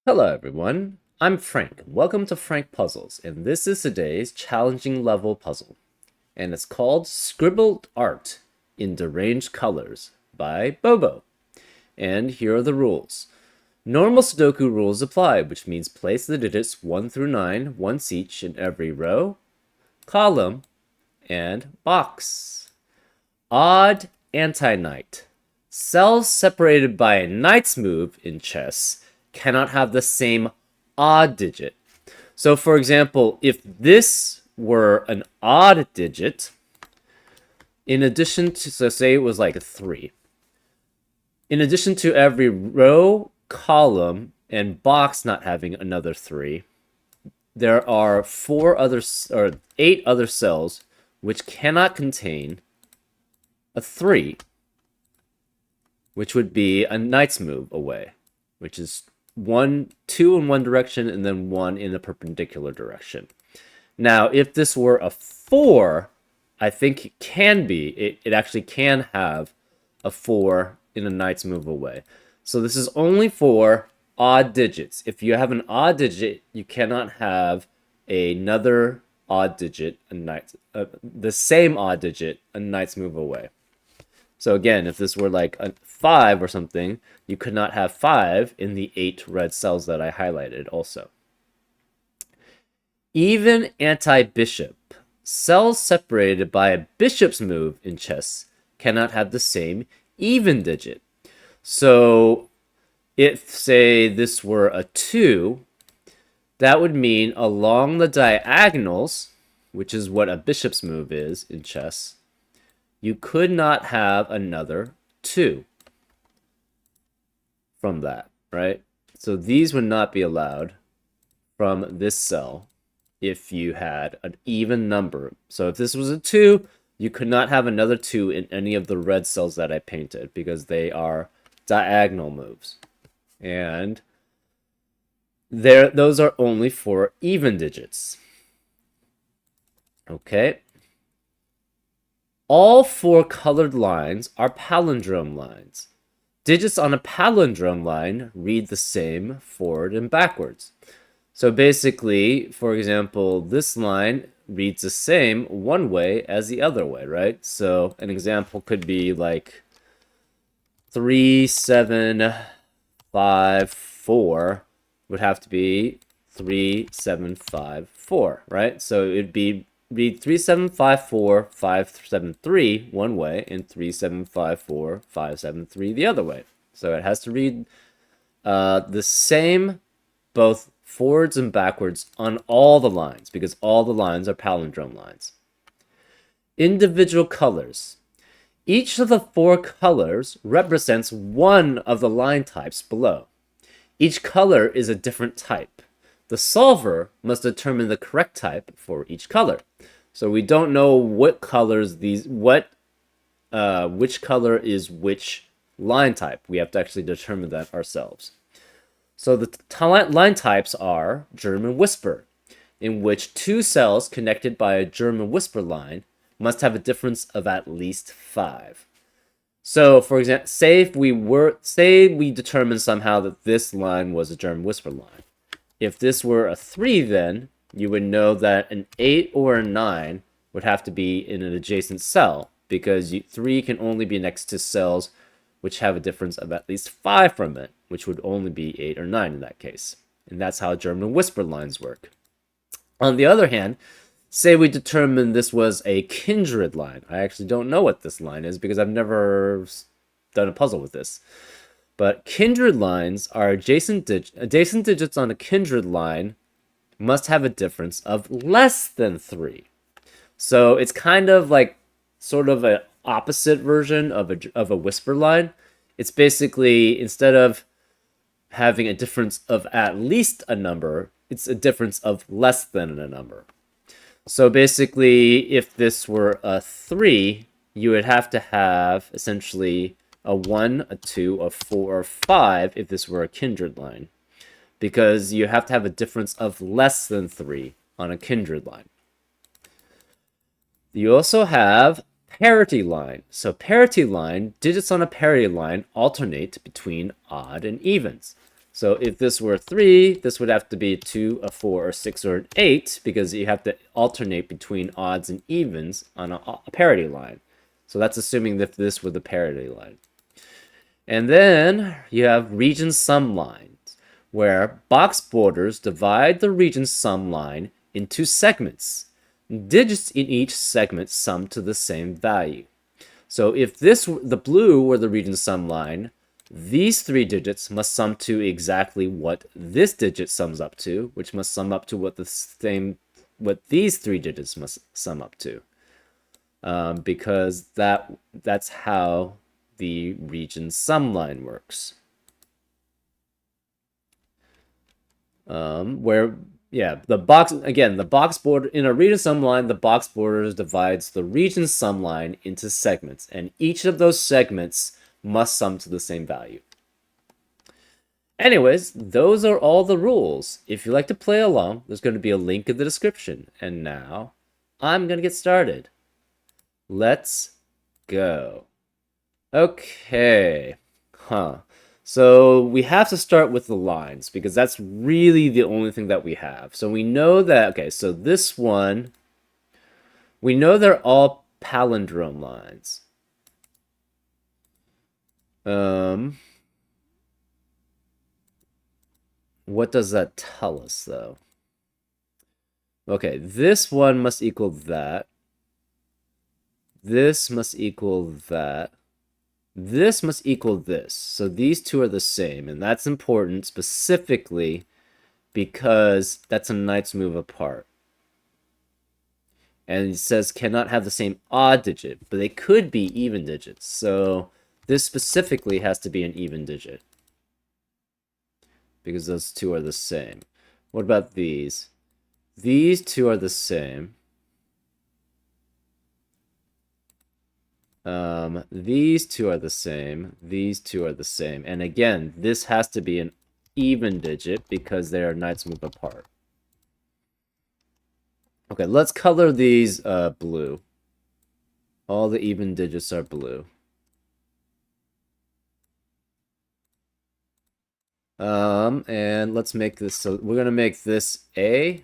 Hello everyone, I'm Frank. Welcome to Frank Puzzles, and this is today's challenging level puzzle. And it's called Scribbled Art in Deranged Colors by Bobo. And here are the rules. Normal Sudoku rules apply, which means place the digits 1 through 9 once each in every row, column, and box. Odd anti-knight. Cells separated by a knight's move in chess cannot have the same odd digit. So for example, if this were an odd digit, in addition to, so say it was like a 3, in addition to every row, column, and box not having another 3, there are 8 other cells which cannot contain a 3, which would be a knight's move away, which is 2 in one direction and then 1 in a perpendicular direction. Now, if this were a 4, I think it actually can have a 4 in a knight's move away. So this is only for odd digits. If you have an odd digit, you cannot have another odd digit, the same odd digit, a knight's move away. So again, if this were like a 5 or something, you could not have 5 in the 8 red cells that I highlighted also. Even anti-bishop. Cells separated by a bishop's move in chess cannot have the same even digit. So if, say, this were a 2, that would mean along the diagonals, which is what a bishop's move is in chess, you could not have another 2 from that, right? So these would not be allowed from this cell if you had an even number. So if this was a 2, you could not have another 2 in any of the red cells that I painted because they are diagonal moves. And those are only for even digits. Okay. All 4 colored lines are palindrome lines. Digits on a palindrome line read the same forward and backwards. So basically, for example, this line reads the same one way as the other way, right? So an example could be like 3, 7, 5, 4 would have to be 3, 7, 5, 4, right? So it'd be read 3, 7, 5, 4, 5, 7, 3 one way, and 3, 7, 5, 4, 5, 7, 3 the other way. So it has to read the same both forwards and backwards on all the lines, because all the lines are palindrome lines. Individual colors. Each of the 4 colors represents one of the line types below. Each color is a different type. The solver must determine the correct type for each color. So we don't know what colors which color is which line type. We have to actually determine that ourselves. So the line types are German whisper, in which 2 cells connected by a German whisper line must have a difference of at least 5. So, for example, say we determined somehow that this line was a German whisper line. If this were a 3, then you would know that an 8 or a 9 would have to be in an adjacent cell, because 3 can only be next to cells which have a difference of at least 5 from it, which would only be 8 or 9 in that case. And that's how German whisper lines work. On the other hand, say we determined this was a kindred line. I actually don't know what this line is because I've never done a puzzle with this. But kindred lines are adjacent digits on a kindred line must have a difference of less than 3. So it's kind of like sort of an opposite version of a whisper line. It's basically, instead of having a difference of at least a number, it's a difference of less than a number. So basically, if this were a 3, you would have to have essentially a 1, a 2, a 4, or 5 if this were a kindred line, because you have to have a difference of less than 3 on a kindred line. You also have parity line. So parity line, digits on a parity line alternate between odd and evens. So if this were 3, this would have to be 2, a 4, a 6, or an 8, because you have to alternate between odds and evens on a parity line. So that's assuming that this were the parity line. And then you have region sum lines, where box borders divide the region sum line into segments. Digits in each segment sum to the same value. So if the blue were the region sum line, these 3 digits must sum to exactly what this digit sums up to, which must sum up to what these 3 digits must sum up to, because that's how the region sum line works. The box border in a region sum line, the box borders divides the region sum line into segments, and each of those segments must sum to the same value. Anyways, those are all the rules. If you like to play along, there's going to be a link in the description. And now, I'm going to get started. Let's go. Okay. So we have to start with the lines, because that's really the only thing that we have. So we know that, okay, so this one, we know they're all palindrome lines. What does that tell us, though? Okay, this one must equal that. This must equal that. This must equal this. So these two are the same, and that's important specifically because that's a knight's move apart. And it says cannot have the same odd digit, but they could be even digits. So this specifically has to be an even digit, because those two are the same. What about these? These two are the same. These two are the same. These two are the same. And again, this has to be an even digit because they are knights move apart. Okay, let's color these blue. All the even digits are blue. And let's make this, so we're gonna make this A.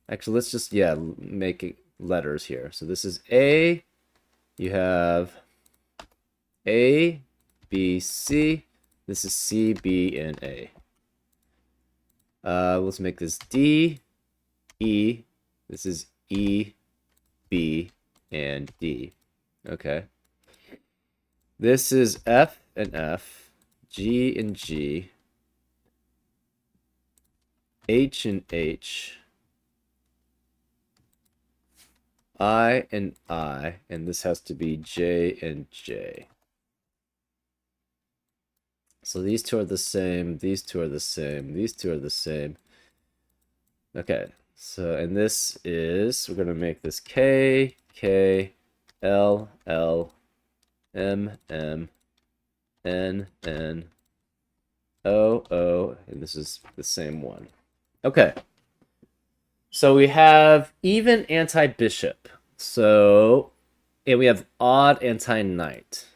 Actually, let's just, make it letters here. So this is A. You have A, B, C. This is C, B, and A. Let's make this D, E. This is E, B, and D. Okay. This is F and F, G and G, H and H, I and I, and this has to be J and J. So these two are the same, these two are the same, these two are the same. Okay, so, and this is, we're going to make this K, K, L, L, M, M, N, N, O, O, and this is the same one. Okay. So we have even anti-bishop. So, and we have odd anti-knight.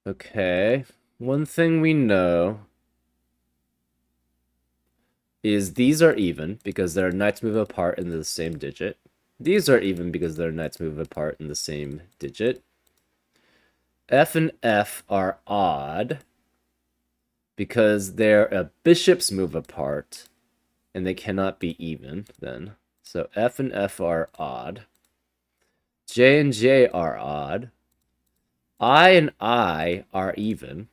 Okay. One thing we know is these are even because their knights move apart in the same digit. These are even because their knights move apart in the same digit. F and F are odd because their bishops move apart and they cannot be even then. So F and F are odd. J and J are odd. I and I are even.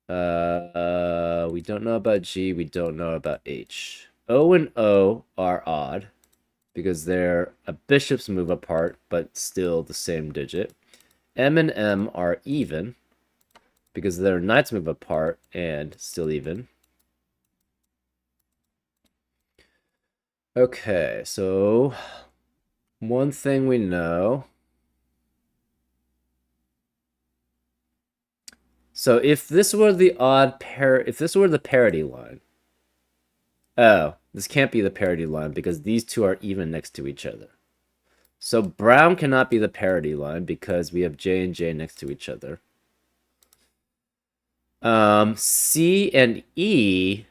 We don't know about G, we don't know about H. O and O are odd because their bishops move apart but still the same digit. M and M are even because their knights move apart and still even. Okay, so one thing we know. So if this were the if this were the parity line. Oh, this can't be the parity line because these two are even next to each other. So brown cannot be the parity line because we have J and J next to each other. C and E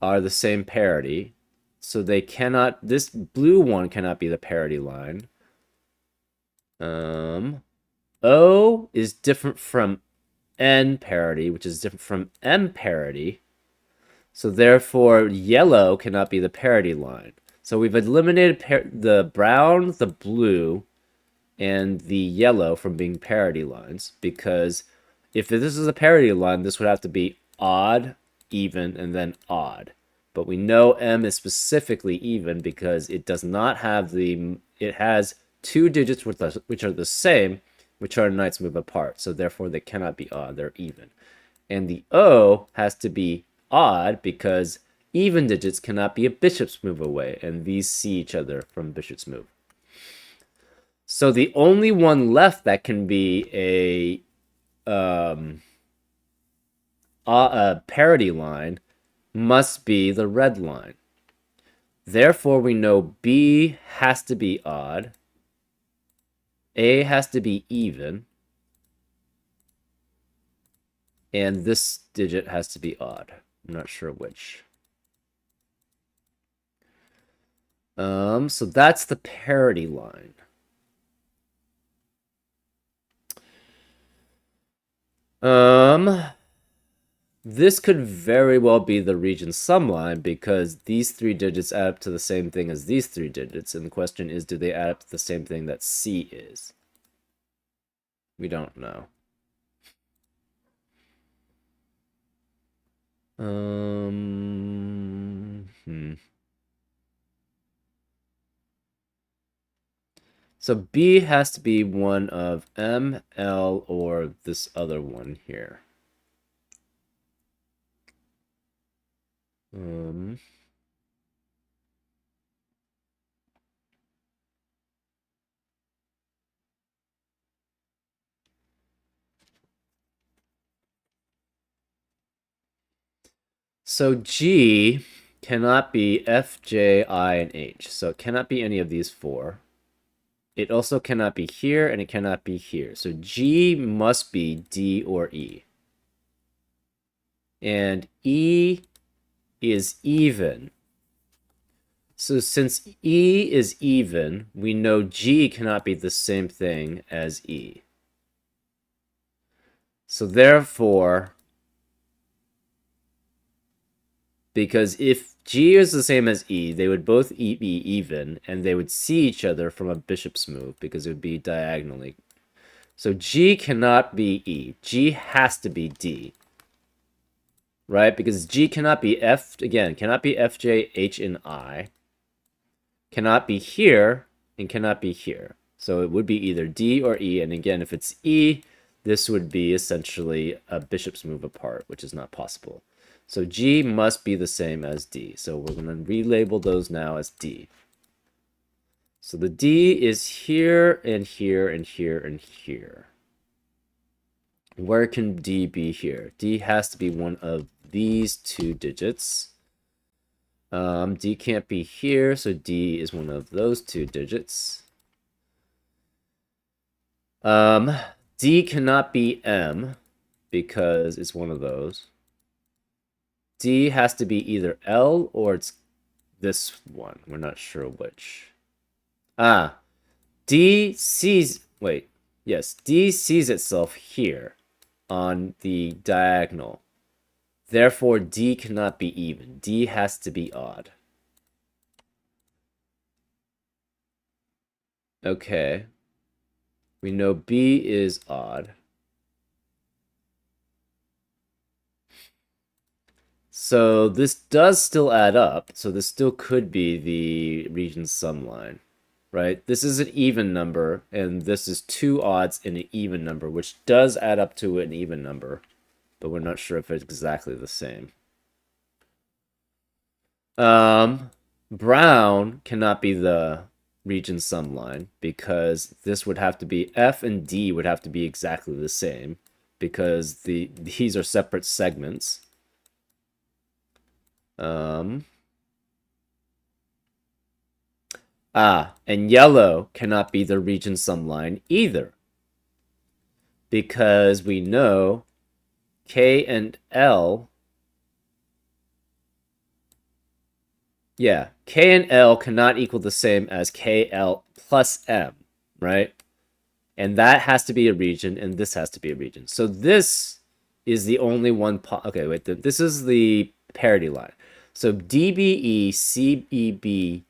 are the same parity. So they cannot, this blue one cannot be the parity line. O is different from N parity, which is different from M parity. So therefore, yellow cannot be the parity line. So we've eliminated the brown, the blue, and the yellow from being parity lines, because if this is a parity line, this would have to be odd, even, and then odd. But we know M is specifically even because it does not have it has two digits which are the same, which are knights move apart. So therefore they cannot be odd, they're even. And the O has to be odd because even digits cannot be a bishop's move away, and these see each other from bishop's move. So the only one left that can be a parity line must be the red line. Therefore, we know B has to be odd, A has to be even, and this digit has to be odd. I'm not sure which. So that's the parity line. This could very well be the region sum line because these three digits add up to the same thing as these three digits, and the question is, do they add up to the same thing that C is? We don't know. So B has to be one of M, L, or this other one here. So G cannot be F, J, I, and H. So it cannot be any of these four. It also cannot be here, and it cannot be here. So G must be D or E. And E is even. So since E is even, we know G cannot be the same thing as E. So therefore, because if G is the same as E, they would both be even, and they would see each other from a bishop's move, because it would be diagonally. So G cannot be E. G has to be D. Right? Because G cannot be F, again, cannot be F, J, H, and I. Cannot be here, and cannot be here. So it would be either D or E, and again, if it's E, this would be essentially a bishop's move apart, which is not possible. So G must be the same as D. So we're going to relabel those now as D. So the D is here, and here, and here, and here. Where can D be here? D has to be one of these two digits. D can't be here, so D is one of those two digits. D cannot be M because it's one of those. D has to be either L or it's this one. We're not sure which. D sees, wait, yes, D sees itself here on the diagonal. Therefore, D cannot be even. D has to be odd. Okay. We know B is odd. So this does still add up. So this still could be the region sum line, right? This is an even number, and this is two odds in an even number, which does add up to an even number, but we're not sure if it's exactly the same. Brown cannot be the region sum line because this would have to be F and D would have to be exactly the same because these are separate segments. And yellow cannot be the region sum line either, because we know K and L. Yeah, K and L cannot equal the same as KL plus M, right? And that has to be a region, and this has to be a region. So this is the only one. Okay, wait. This is the parity line. So DBE CEBD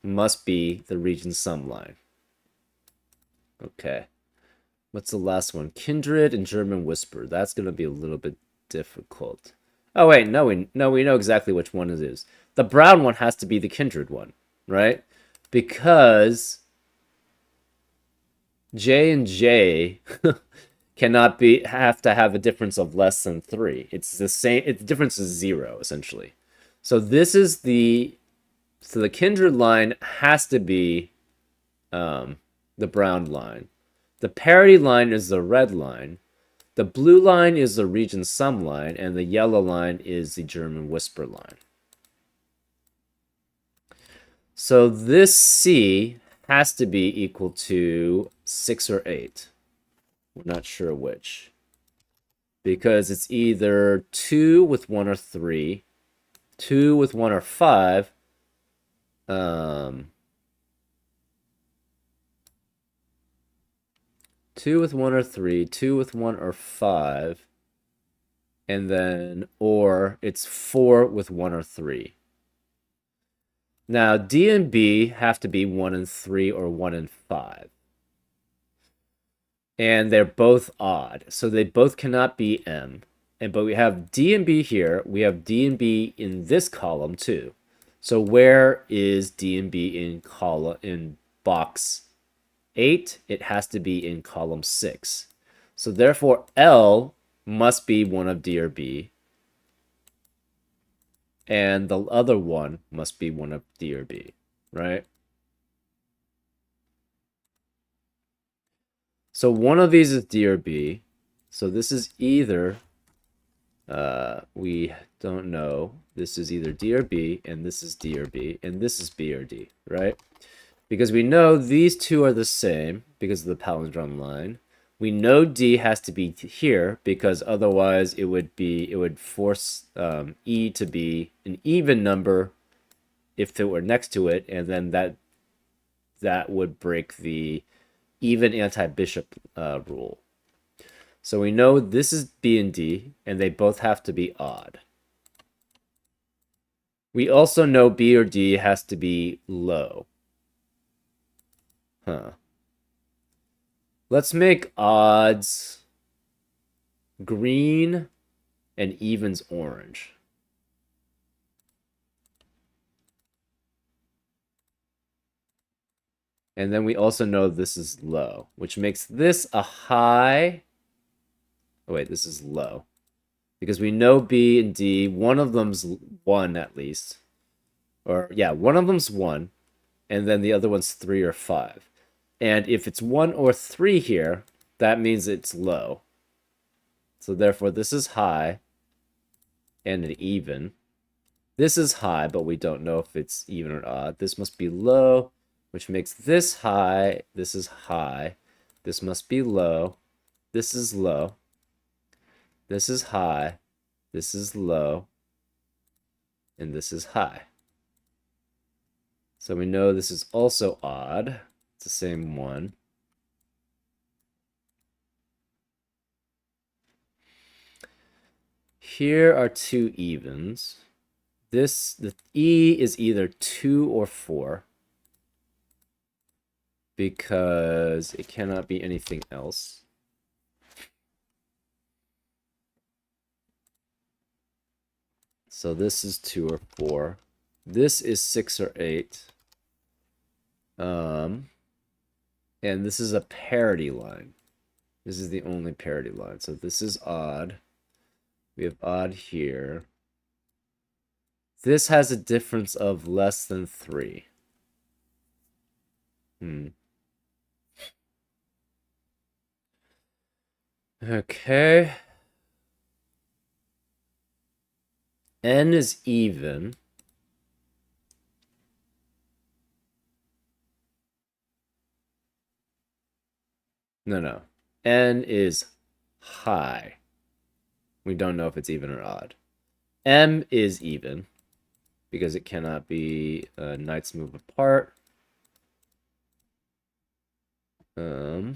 must be the region sum line. Okay. What's the last one? Kindred and German Whisper. That's gonna be a little bit difficult. Oh wait, no, we know exactly which one it is. The brown one has to be the kindred one, right? Because J and J cannot have to have a difference of less than 3. It's the same. The difference is 0 essentially. So this is the kindred line has to be the brown line. The parity line is the red line. The blue line is the region sum line, and the yellow line is the German whisper line. So this C has to be equal to 6 or 8. We're not sure which. Because it's either 2 with 1 or 3, 2 with 1 or 5, 2 with 1 or 3, 2 with 1 or 5, and then, or it's 4 with 1 or 3. Now, D and B have to be 1 and 3 or 1 and 5. And they're both odd, so they both cannot be M. But we have D and B here. We have D and B in this column too. So where is D and B in box 8? It has to be in column 6. So therefore, L must be one of D or B. And the other one must be one of D or B, right? So one of these is D or B. So this is either, we don't know. This is either D or B, and this is D or B, and this is B or D, right? Because we know these two are the same because of the palindrome line. We know D has to be here because otherwise it would force E to be an even number if it were next to it, and then that would break the even anti-bishop rule. So we know this is B and D, and they both have to be odd. We also know B or D has to be low. Let's make odds green and evens orange. And then we also know this is low, which makes this a high. Oh, wait, this is low. Because we know B and D, one of them's 1 at least. Or, yeah, one of them's 1, and then the other one's 3 or 5. And if it's 1 or 3 here, that means it's low. So therefore, this is high and an even. This is high, but we don't know if it's even or odd. This must be low, which makes this high. This is high. This must be low. This is low. This is high. This is low. And this is high. So we know this is also odd. It's the same one. Here are 2 evens. The E is either 2 or 4. Because it cannot be anything else. So this is 2 or 4. This is 6 or 8. And this is a parity line. This is the only parity line. So this is odd. We have odd here. This has a difference of less than 3. Okay. N is even. No. N is high. We don't know if it's even or odd. M is even because it cannot be knights move apart. So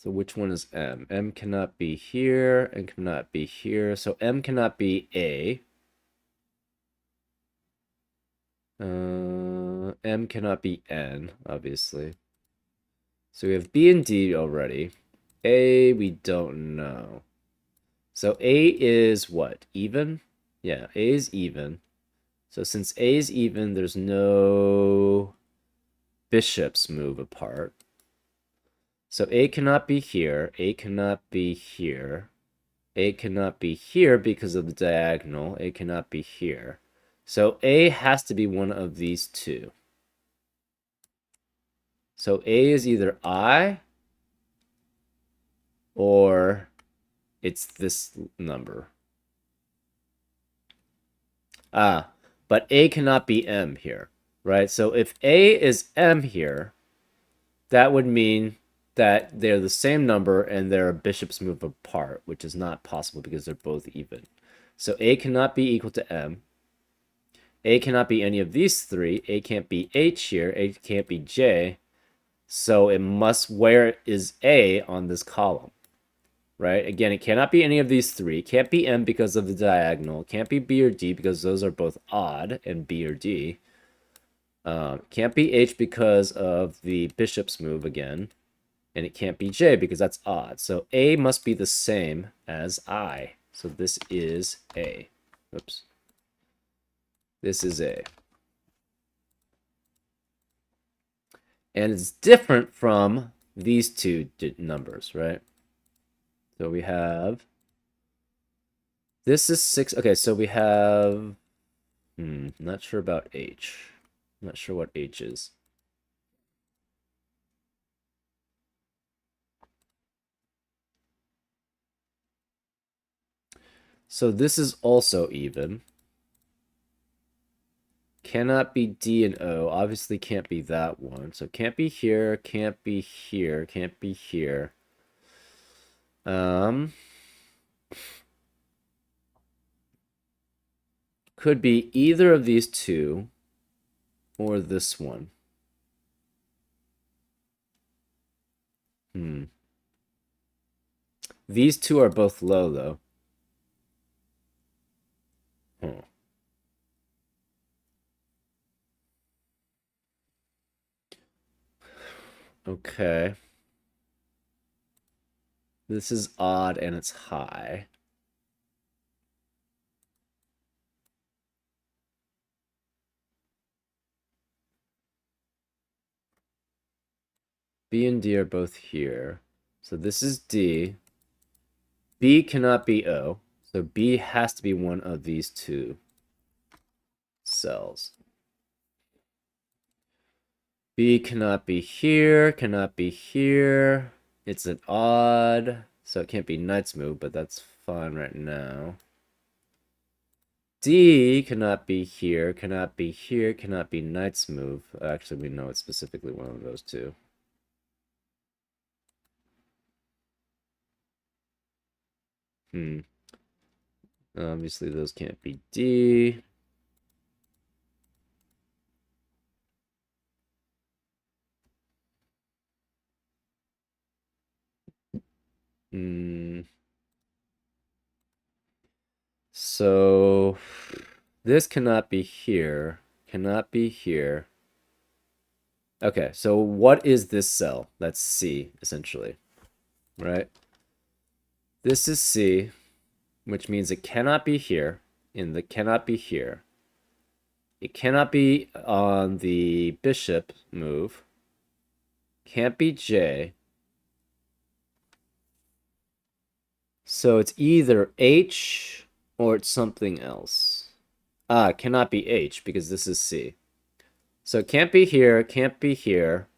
which one is M? M cannot be here and cannot be here. So M cannot be A. M cannot be N, obviously. So we have B and D already. A, we don't know. So A is what? Even? Yeah, A is even. So since A is even, there's no bishops move apart. So A cannot be here. A cannot be here. A cannot be here because of the diagonal. A cannot be here. So A has to be one of these two. So A is either I or it's this number. But A cannot be M here, right? So if A is M here, that would mean that they're the same number and their bishops move apart, which is not possible because they're both even. So A cannot be equal to M. A cannot be any of these three. A can't be H here. A can't be J. So it must, where is A on this column? Right? Again, it cannot be any of these three. It can't be M because of the diagonal. It can't be B or D because those are both odd, and B or D. Can't be H because of the bishop's move again. And it can't be J because that's odd. So A must be the same as I. So this is A. Oops. This is A. And it's different from these two numbers, right? So we have, this is 6. Okay, so we have, not sure about H. Not sure what H is. So this is also even. Cannot be D and O. Obviously can't be that one. So can't be here, can't be here, can't be here. Could be either of these two or this one. These two are both low, though. Okay. This is odd and it's high. B and D are both here. So this is D. B cannot be O. So B has to be one of these two cells. B cannot be here, cannot be here. It's an odd, so it can't be knight's move, but that's fine right now. D cannot be here, cannot be here, cannot be knight's move. Actually, we know it's specifically one of those two. Obviously, those can't be D. So this cannot be here, cannot be here. Okay, so what is this cell? That's C, essentially, right? This is C, which means it cannot be here, and it cannot be here. It cannot be on the bishop move. Can't be J. So it's either H or it's something else. It cannot be H because this is C. So it can't be here, can't be here,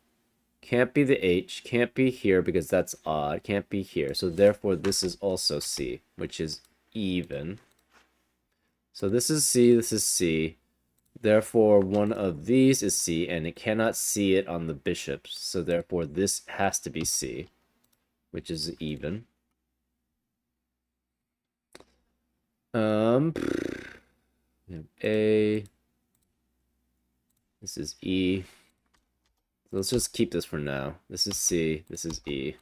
can't be the H, can't be here because that's odd, can't be here. So therefore this is also C, which is even. So this is C, this is C. Therefore, one of these is C, and it cannot see it on the bishops. So therefore, this has to be C, which is even. A. This is E. So let's just keep this for now. This is C. This is E.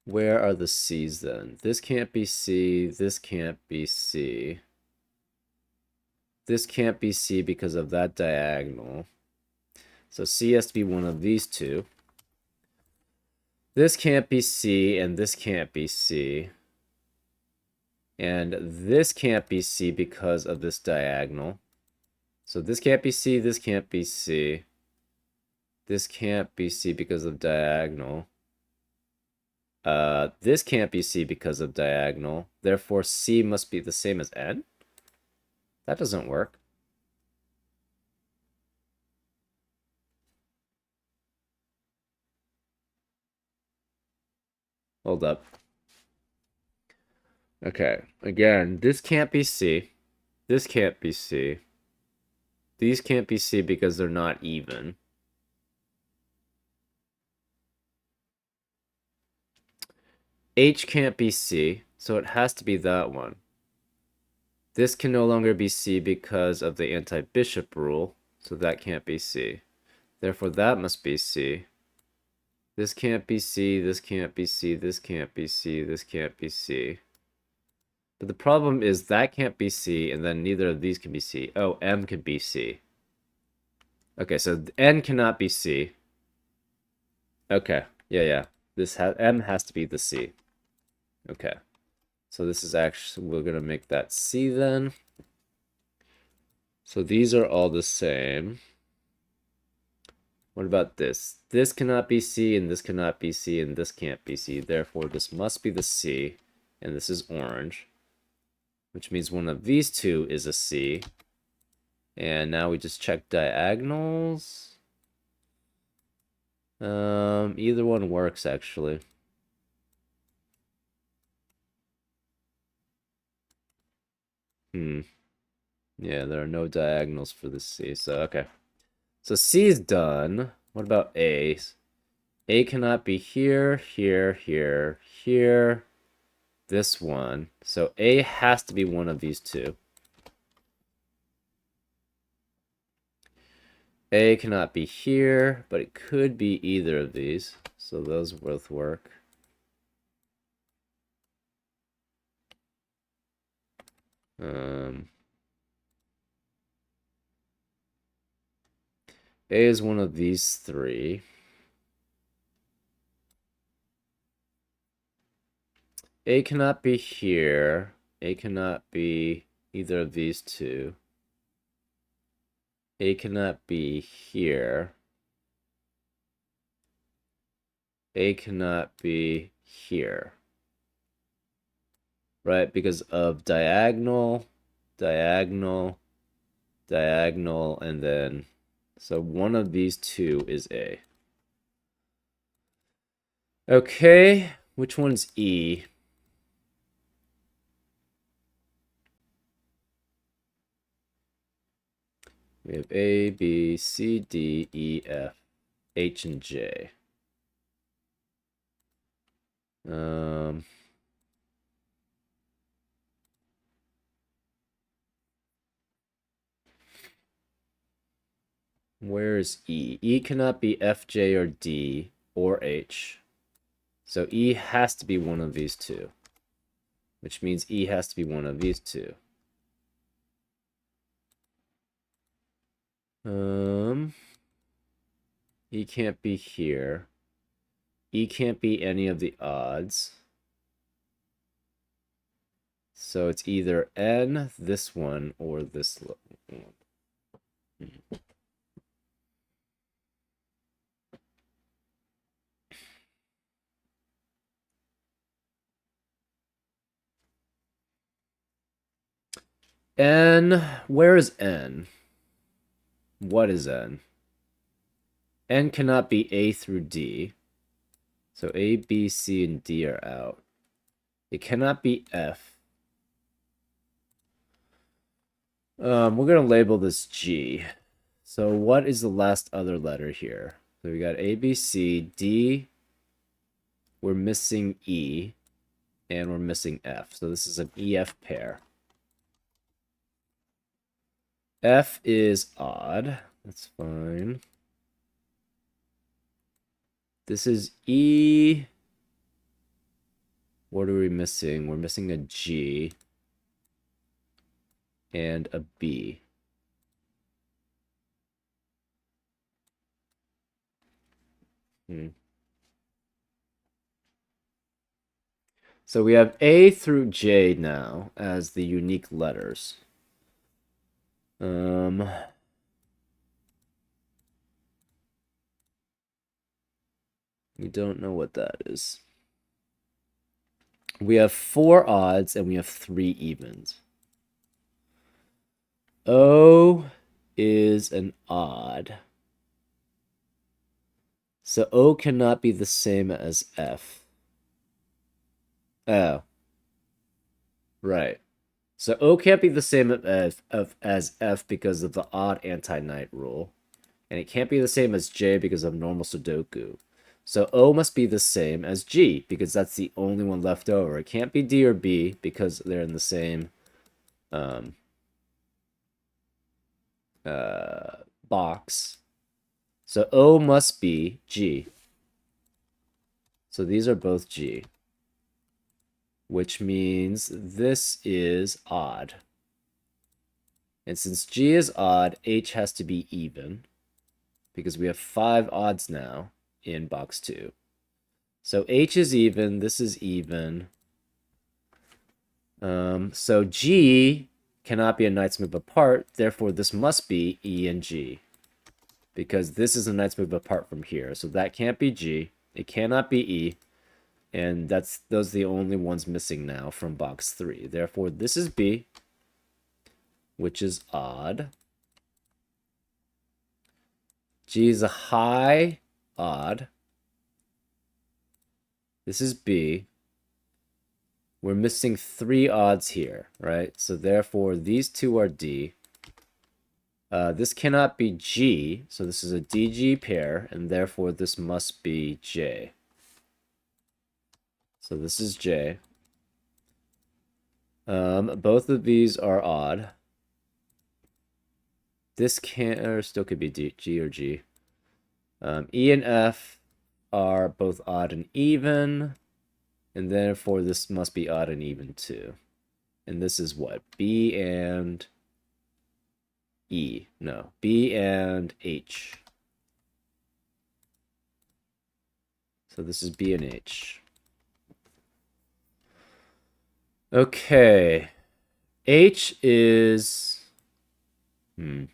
Where are the C's then? This can't be C. This can't be C. This can't be C because of that diagonal. So C has to be one of these two. This can't be C, and this can't be C. And this can't be C because of this diagonal. So this can't be C, this can't be C. This can't be C because of diagonal. This can't be C because of diagonal. Therefore, C must be the same as N? That doesn't work. Hold up. Okay, again, this can't be C. This can't be C. These can't be C because they're not even. H can't be C, so it has to be that one. This can no longer be C because of the anti-bishop rule, so that can't be C. Therefore, that must be C. This can't be C, this can't be C, this can't be C, this can't be C. But the problem is that can't be C, and then neither of these can be C. Oh, M can be C. Okay, so N cannot be C. Okay, yeah. M has to be the C. Okay. So this is actually, we're going to make that C then. So these are all the same. What about this? This cannot be C, and this cannot be C, and this can't be C. Therefore, this must be the C, and this is orange, which means one of these two is a C. And now we just check diagonals. Either one works, actually. Yeah, there are no diagonals for this C, so okay. So C is done. What about A? A cannot be here, here, here, here, this one. So A has to be one of these two. A cannot be here, but it could be either of these. So those both work. A is one of these three. A cannot be here. A cannot be either of these two. A cannot be here. A cannot be here. Right? Because of diagonal, diagonal, diagonal, and then... So one of these two is A. Okay, which one's E? We have A, B, C, D, E, F, H, and J. Where is E? E cannot be F, J, or D, or H. So E has to be one of these two, which means E has to be one of these two. E can't be here. E can't be any of the odds. So it's either N, this one, or this one. N, where is N? What is N? N cannot be A through D. So A, B, C, and D are out. It cannot be F. We're going to label this G. So what is the last other letter here? So we got A, B, C, D. We're missing E. And we're missing F. So this is an EF pair. F is odd. That's fine. This is E. What are we missing? We're missing a G and a B. So we have A through J now as the unique letters. We don't know what that is. We have 4 odds and we have 3 evens. O is an odd. So O cannot be the same as F. Oh. Right. So O can't be the same as F because of the odd anti-knight rule. And it can't be the same as J because of normal Sudoku. So O must be the same as G because that's the only one left over. It can't be D or B because they're in the same box. So O must be G. So these are both G, which means this is odd. And since G is odd, H has to be even because we have 5 odds now in box 2. So H is even, this is even. So G cannot be a knight's move apart, therefore this must be E and G. Because this is a knight's move apart from here. So that can't be G, it cannot be E, and those are the only ones missing now from box 3. Therefore this is B, which is odd. G is a high odd. This is B. We're missing 3 odds here, right? So therefore, these 2 are D. This cannot be G, so this is a DG pair, and therefore this must be J. So this is J. Both of these are odd. This can or still could be G or G. E and F are both odd and even. And therefore, this must be odd and even too. And this is what? B and E. No, B and H. So this is B and H. Okay. H is... Can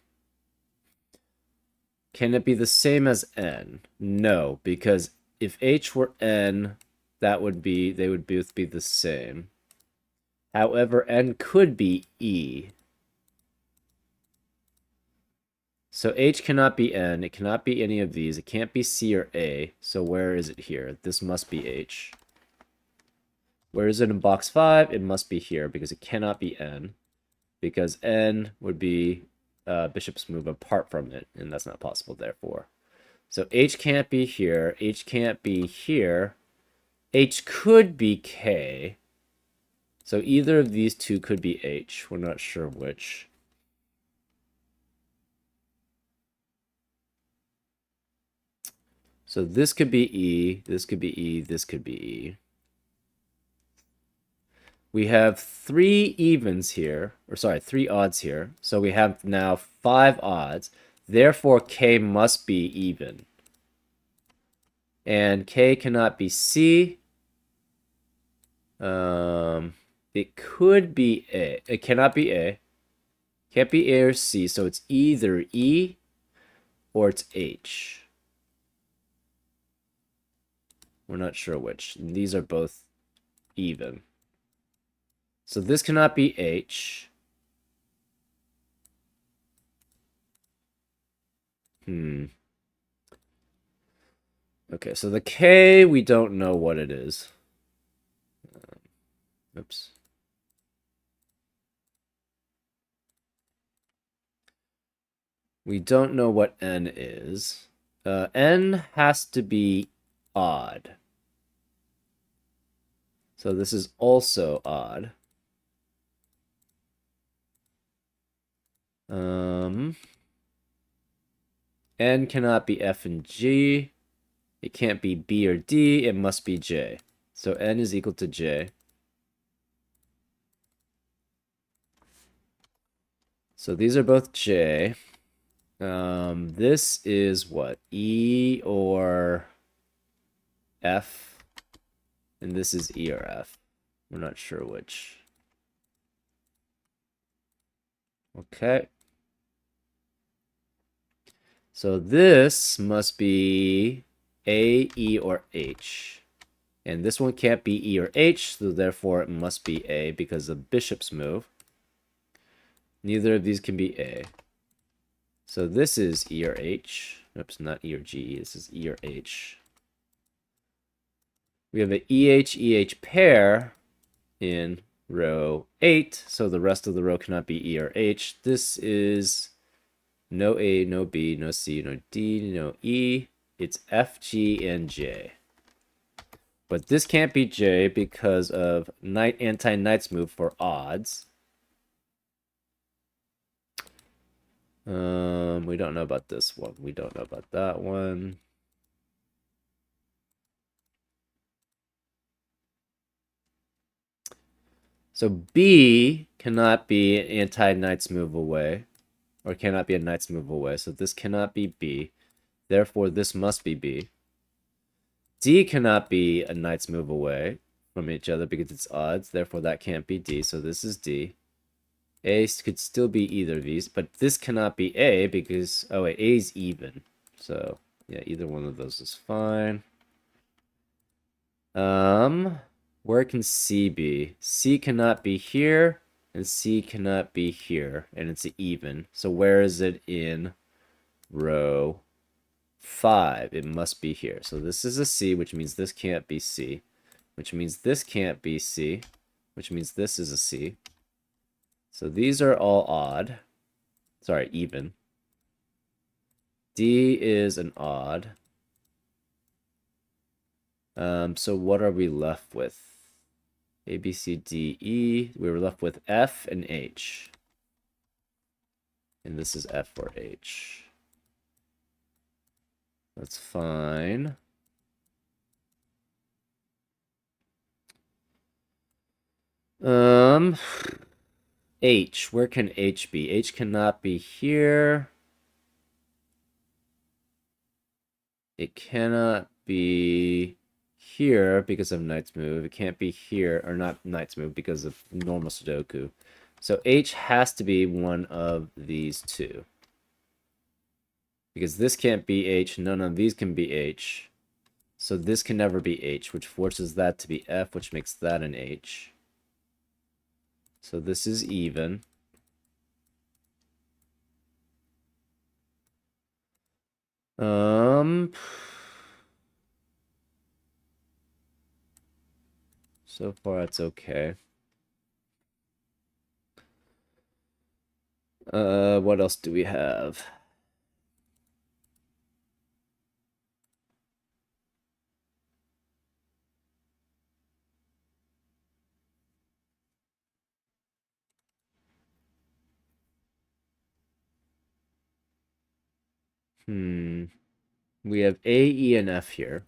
it be the same as N? No, because if H were N, they would both be the same. However, N could be E. So H cannot be N. It cannot be any of these. It can't be C or A. So where is it here? This must be H. Where is it in box 5? It must be here because it cannot be N. Because N would be bishop's move apart from it, and that's not possible, therefore. So H can't be here. H can't be here. H could be K. So either of these two could be H. We're not sure which. So this could be E. This could be E. This could be E. We have 3 evens here, or sorry, 3 odds here. So we have now 5 odds. Therefore, K must be even. And K cannot be C. It could be A. It cannot be A. Can't be A or C, so it's either E or it's H. We're not sure which. These are both even. So this cannot be H. Okay, so the K, we don't know what it is. Oops. We don't know what n is. N has to be odd. So this is also odd. N cannot be F and G. It can't be B or D. It must be J. So N is equal to J. So these are both J. This is what? E or F. And this is E or F. We're not sure which. Okay. So this must be A, E, or H. And this one can't be E or H, so therefore it must be A because of bishop's move. Neither of these can be A. So this is E or H. Oops, not E or G. This is E or H. We have an EH pair in row 8, so the rest of the row cannot be E or H. This is no A, no B, no C, no D, no E. It's F, G, and J. But this can't be J because of anti-knight's move for odds. We don't know about this one. We don't know about that one. So B cannot be an anti-knight's move away, or cannot be a knight's move away. So this cannot be B. Therefore, this must be B. D cannot be a knight's move away from each other because it's odds. Therefore, that can't be D. So this is D. A could still be either of these, but this cannot be A because, oh wait, A is even. So, yeah, either one of those is fine. Where can C be? C cannot be here, and C cannot be here, and it's even. So where is it in row 5? It must be here. So this is a C, which means this can't be C, which means this can't be C, which means this is a C. So these are all odd. Sorry, even. D is an odd. So what are we left with? A, B, C, D, E. We were left with F and H. And this is F or H. That's fine. H. Where can H be? H cannot be here. It cannot be here because of knight's move. It can't be here, or not knight's move, because of normal Sudoku. So H has to be one of these two. Because this can't be H, none of these can be H. So this can never be H, which forces that to be F, which makes that an H. So this is even. So far it's okay. What else do we have? We have A, E, and F here.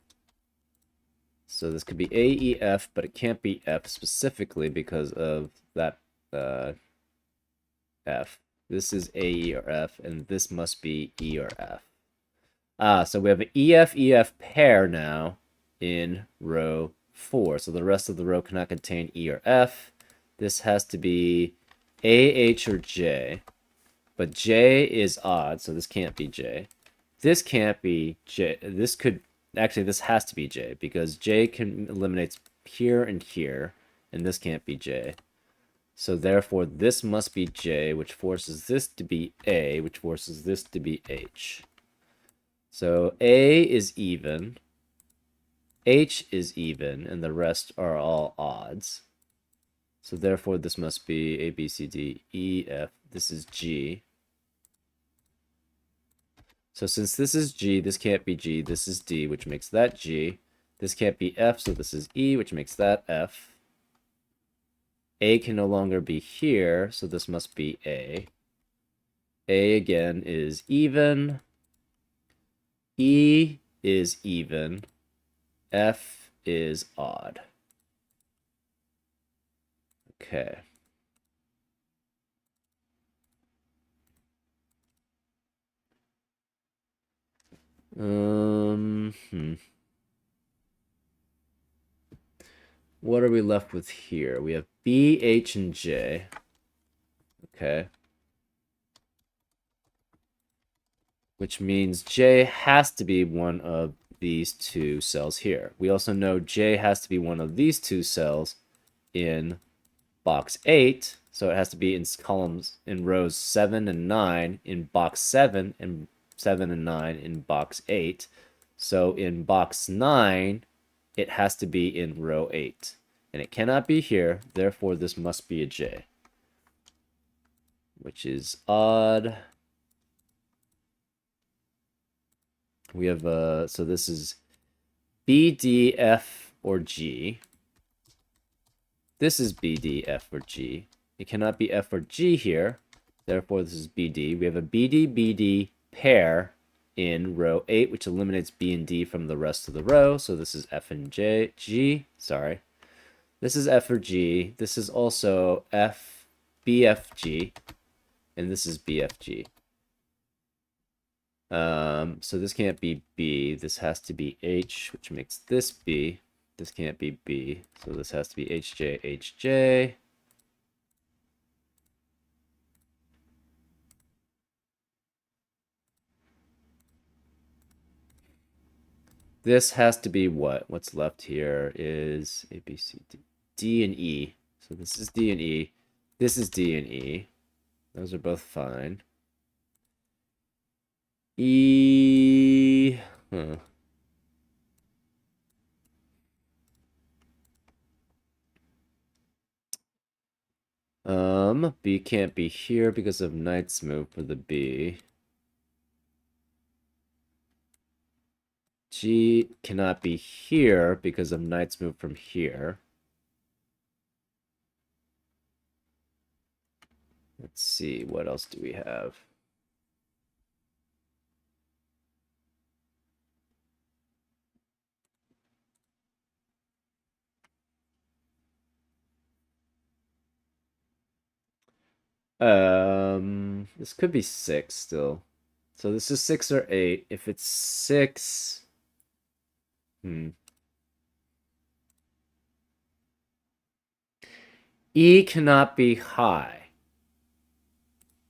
So this could be A, E, F, but it can't be F specifically because of that F. This is A, E, or F, and this must be E or F. So we have an EF pair now in row 4. So the rest of the row cannot contain E or F. This has to be A, H, or J. But J is odd, so this can't be J. This can't be J. This could... Actually, this has to be J, because J can eliminates here and here, and this can't be J. So therefore, this must be J, which forces this to be A, which forces this to be H. So A is even, H is even, and the rest are all odds. So therefore, this must be A, B, C, D, E, F. This is G. So since this is G, this can't be G, this is D, which makes that G. This can't be F, so this is E, which makes that F. A can no longer be here, so this must be A. A again is even. E is even. F is odd. Okay. What are we left with here? We have B, H, and J. Okay. Which means J has to be one of these two cells here. We also know J has to be one of these two cells in box 8. So it has to be in columns in rows 7 and 9 in box 7 and 7 and 9 in box 8. So in box 9, it has to be in row 8. And it cannot be here, therefore this must be a J. Which is odd. We have, so this is B, D, F, or G. This is B, D, F, or G. It cannot be F or G here, therefore this is BD. We have a BD, BD pair in row 8, which eliminates B and D from the rest of the row. So this is F and G, sorry. This is F or G. This is also F, BFG, and this is BFG. So this can't be B. This has to be H, which makes this B. This can't be B. So this has to be HJ, HJ. This has to be what? What's left here is A, B, C, D. D and E. So this is D and E. This is D and E. Those are both fine. E. Huh. B can't be here because of knight's move for the B. G cannot be here because of knight's move from here. Let's see, what else do we have? This could be 6 still. So this is 6 or 8. If it's 6, E cannot be high.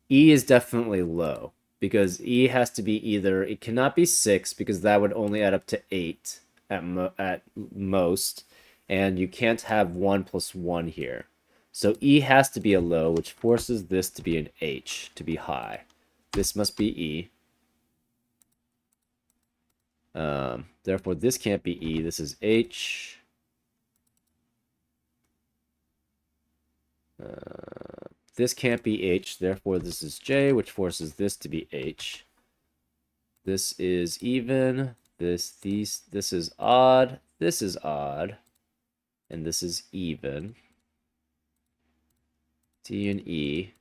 E is definitely low because E has to be either, it cannot be 6 because that would only add up to 8 at most, and you can't have 1 plus 1 here. So E has to be a low, which forces this to be an H, to be high. This must be E. Therefore, this can't be E. This is H. This can't be H. Therefore, this is J, which forces this to be H. This is even. This is odd. This is odd. And this is even. D and E.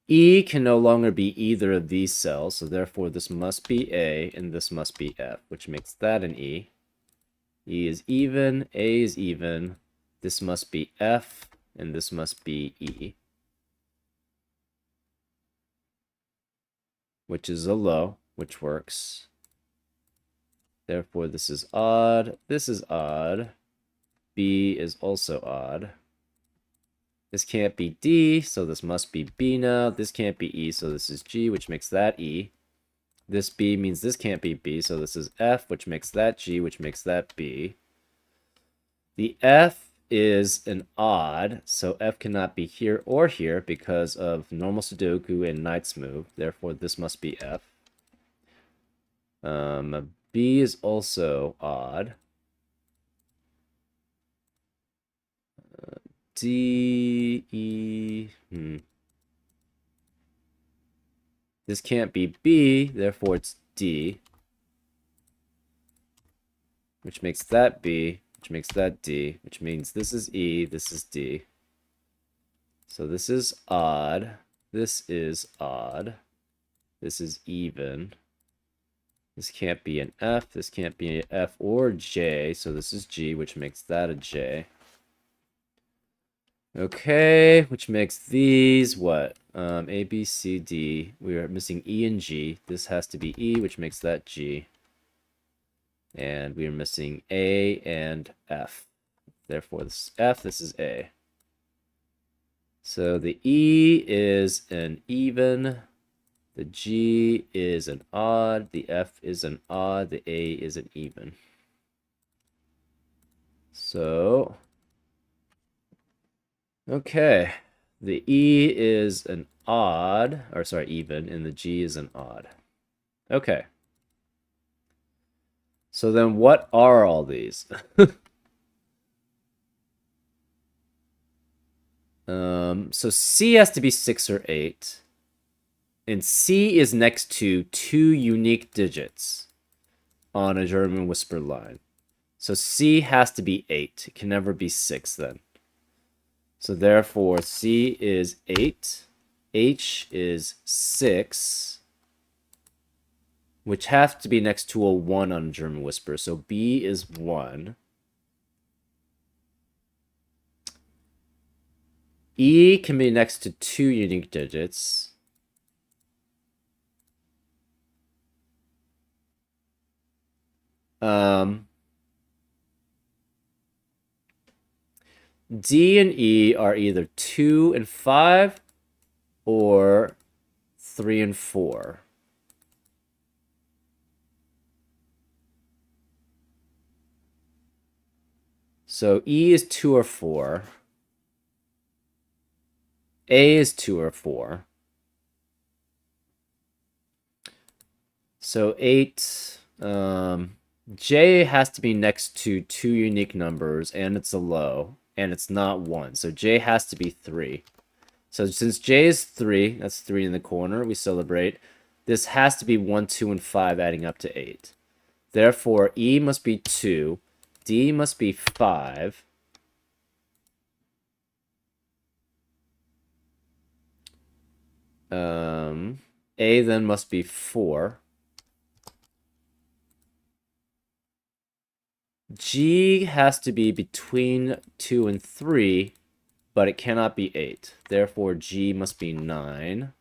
E can no longer be either of these cells, so therefore this must be A and this must be F, which makes that an E. E is even, A is even, this must be F, and this must be E. Which is a low, which works. Therefore this is odd, this is odd. B is also odd. This can't be D, so this must be B now. This can't be E, so this is G, which makes that E. This B means this can't be B, so this is F, which makes that G, which makes that B. The F is an odd, so F cannot be here or here because of normal Sudoku and knight's move. Therefore, this must be F. B is also odd. D, E, This can't be B, therefore it's D. Which makes that B, which makes that D, which means this is E, this is D. So this is odd, this is odd, this is even. This can't be an F, this can't be an F or J, so this is G, which makes that a J. Okay, which makes these what? A, B, C, D. We are missing E and G. This has to be E, which makes that G. And we are missing A and F. Therefore, this is F, this is A. So the E is an even, the G is an odd, the F is an odd, the A is an even. So, okay, the E is an odd, or sorry, even, and the G is an odd. Okay. So then what are all these? So C has to be 6 or 8. And C is next to 2 unique digits on a German whisper line. So C has to be 8. It can never be 6 then. So therefore, C is 8. H is 6. Which have to be next to a 1 on German whisper. So B is 1. E can be next to 2 unique digits. D and E are either 2 and 5 or 3 and 4. So E is 2 or 4. A is 2 or 4. So 8. J has to be next to 2 unique numbers, and it's a low, and it's not 1. So J has to be 3. So since J is 3, that's 3 in the corner, we celebrate. This has to be 1, 2, and 5 adding up to 8. Therefore, E must be 2. D must be 5. A then must be 4. G has to be between 2 and 3, but it cannot be 8. Therefore, G must be 9,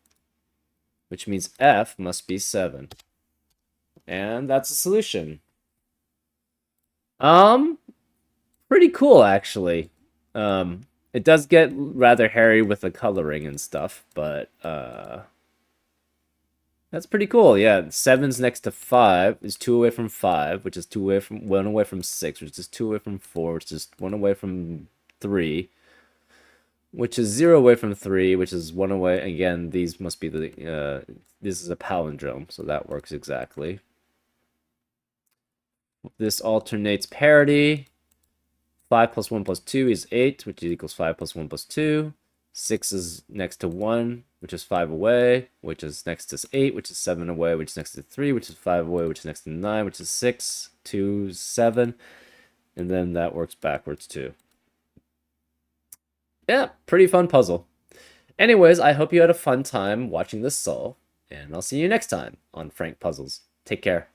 which means F must be 7. And that's a solution. Pretty cool, actually. It does get rather hairy with the coloring and stuff, but, that's pretty cool. Yeah, 7's next to 5 is 2 away from 5, which is 1 away from 6, which is 2 away from 4, which is 1 away from 3, which is 0 away from 3, which is 1 away. Again, these must be the this is a palindrome, so that works exactly. This alternates parity. 5 plus 1 plus 2 is 8, which equals 5 plus 1 plus 2. 6 is next to 1, which is 5 away, which is next to 8, which is 7 away, which is next to 3, which is 5 away, which is next to 9, which is 6, 2, 7. And then that works backwards too. Yeah, pretty fun puzzle. Anyways, I hope you had a fun time watching this solve, and I'll see you next time on Frank Puzzles. Take care.